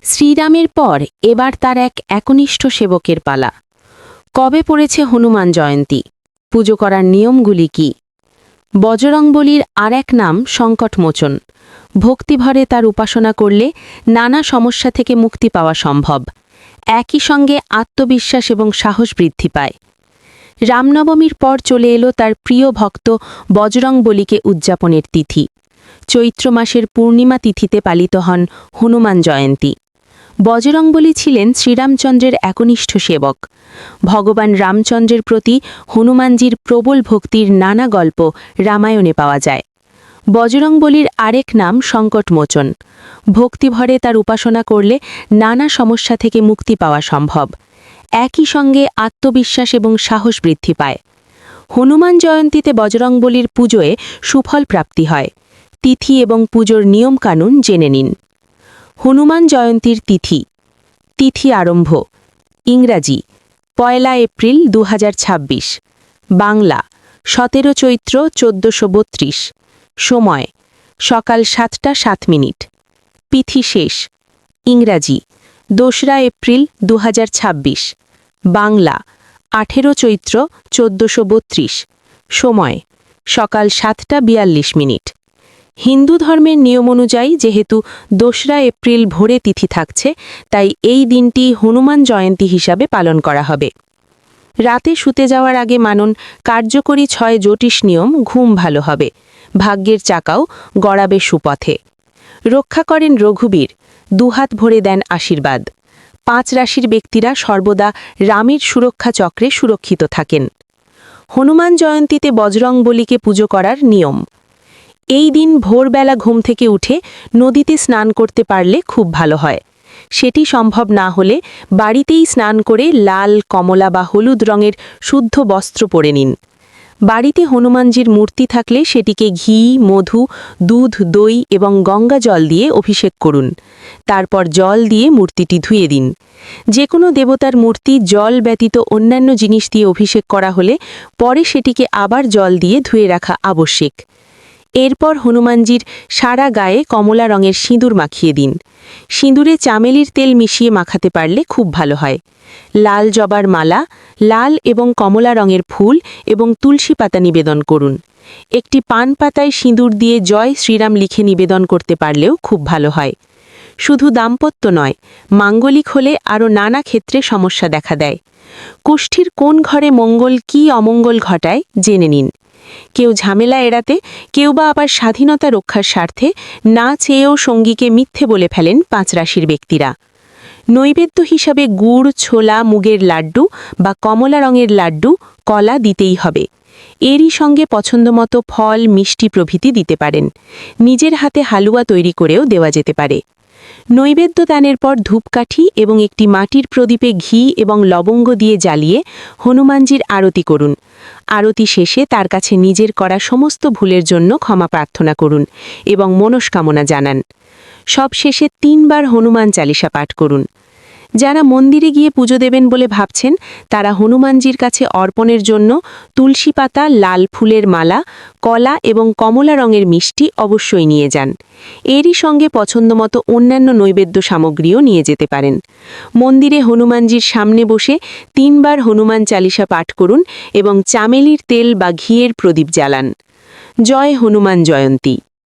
শ্রীরামের পর এবার তার এক একনিষ্ঠ সেবকের পালা। কবে পড়েছে হনুমান জয়ন্তী? পুজো করার নিয়মগুলি কি? বজরংবলীর আর এক নাম সংকটমোচন। ভক্তিভরে তার উপাসনা করলে নানা সমস্যা থেকে মুক্তি পাওয়া সম্ভব। একই সঙ্গে আত্মবিশ্বাস এবং সাহস বৃদ্ধি পায়। রামনবমীর পর চলে এলো তার প্রিয় ভক্ত বজরংবলীকে উদযাপনের তিথি। চৈত্র মাসের পূর্ণিমা তিথিতে পালিত হন হনুমান জয়ন্তী। বজরংবলী ছিলেন শ্রীরামচন্দ্রের একনিষ্ঠ সেবক। ভগবান রামচন্দ্রের প্রতি হনুমানজির প্রবল ভক্তির নানা গল্প রামায়ণে পাওয়া যায়। বজরংবলীর আরেক নাম সংকটমোচন। ভক্তিভরে তার উপাসনা করলে নানা সমস্যা থেকে মুক্তি পাওয়া সম্ভব। একই সঙ্গে আত্মবিশ্বাস এবং সাহস বৃদ্ধি পায়। হনুমান জয়ন্তীতে বজরংবলীর পুজোয় সুফল প্রাপ্তি হয়। তিথি এবং পুজোর নিয়মকানুন জেনে নিন। হনুমান জয়ন্তীর তিথি। তিথি আরম্ভ ইংরাজি ১ এপ্রিল ২০২৬, বাংলা ১৭ চৈত্র ১৪৩২, সময় সকাল ৭টা ৭ মিনিট। তিথি শেষ ইংরাজি ২রা এপ্রিল ২০২৬, বাংলা ১৮ চৈত্র ১৪৩২, সময় সকাল ৭টা ৪২ মিনিট। হিন্দু ধর্মের নিয়ম অনুযায়ী যেহেতু ২রা এপ্রিল ভোরে তিথি থাকছে, তাই এই দিনটি হনুমান জয়ন্তী হিসাবে পালন করা হবে। রাতে শুতে যাওয়ার আগে মানুন কার্যকরী ৬ জ্যোতিষ নিয়ম, ঘুম ভালো হবে। ভাগ্যের চাকাও গড়াবে সুপথে। রক্ষা করেন রঘুবীর, দুহাত ভরে দেন আশীর্বাদ। ৫ রাশির ব্যক্তিরা সর্বদা রামের সুরক্ষা চক্রে সুরক্ষিত থাকেন। হনুমান জয়ন্তীতে বজরংবলীকে পুজো করার নিয়ম। এই দিন ভোরবেলা ঘুম থেকে উঠে নদীতে স্নান করতে পারলে খুব ভালো হয়। সেটি সম্ভব না হলে বাড়িতেই স্নান করে লাল, কমলা বা হলুদ রঙের শুদ্ধ বস্ত্র পরে নিন। বাড়িতে হনুমানজির মূর্তি থাকলে সেটিকে ঘি, মধু, দুধ, দই এবং গঙ্গা জল দিয়ে অভিষেক করুন। তারপর জল দিয়ে মূর্তিটি ধুয়ে দিন। যে কোনো দেবতার মূর্তি জল ব্যতীত অন্যান্য জিনিস দিয়ে অভিষেক করা হলে পরে সেটিকে আবার জল দিয়ে ধুয়ে রাখা আবশ্যক। এরপর হনুমানজির সারা গায়ে কমলা রঙের সিঁদুর মাখিয়ে দিন। সিঁদুরে চামেলির তেল মিশিয়ে মাখাতে পারলে খুব ভালো হয়। লাল জবার মালা, লাল এবং কমলা রঙের ফুল এবং তুলসী পাতা নিবেদন করুন। একটি পান পাতায় সিঁদুর দিয়ে জয় শ্রীরাম লিখে নিবেদন করতে পারলেও খুব ভালো হয়। শুধু দাম্পত্য নয়, মাঙ্গলিক হলে আরও নানা ক্ষেত্রে সমস্যা দেখা দেয়। কুষ্ঠির কোন ঘরে মঙ্গল কি অমঙ্গল ঘটায় জেনে নিন। কেউ ঝামেলা এড়াতে, কেউ বা আবার স্বাধীনতা রক্ষার স্বার্থে না চেয়েও সঙ্গীকে মিথ্যে বলে ফেলেন ৫ রাশির ব্যক্তিরা। নৈবেদ্য হিসাবে গুড়, ছোলা, মুগের লাড্ডু বা কমলা রঙের লাড্ডু, কলা দিতেই হবে। এরই সঙ্গে পছন্দমতো ফল, মিষ্টি প্রভৃতি দিতে পারেন। নিজের হাতে হালুয়া তৈরি করেও দেওয়া যেতে পারে। নৈবেদ্য দানের পর ধূপকাঠি এবং একটি মাটির প্রদীপে ঘি এবং লবঙ্গ দিয়ে জ্বালিয়ে হনুমানজির আরতি করুন। আরতি শেষে তার কাছে নিজের করা সমস্ত ভুলের জন্য ক্ষমা প্রার্থনা করুন এবং মনস্কামনা জানান। সবশেষে ৩ বার হনুমান চালিসা পাঠ করুন। যারা মন্দিরে গিয়ে পুজো দেবেন বলে ভাবছেন, তারা হনুমানজির কাছে অর্পণের জন্য তুলসী পাতা, লাল ফুলের মালা, কলা এবং কমলা রঙের মিষ্টি অবশ্যই নিয়ে যান। এরই সঙ্গে পছন্দমতো অন্যান্য নৈবেদ্য সামগ্রীও নিয়ে যেতে পারেন। মন্দিরে হনুমানজির সামনে বসে ৩ বার হনুমান চালিসা পাঠ করুন এবং চামেলির তেল বা ঘিয়ের প্রদীপ জ্বালান। জয় হনুমান জয়ন্তী।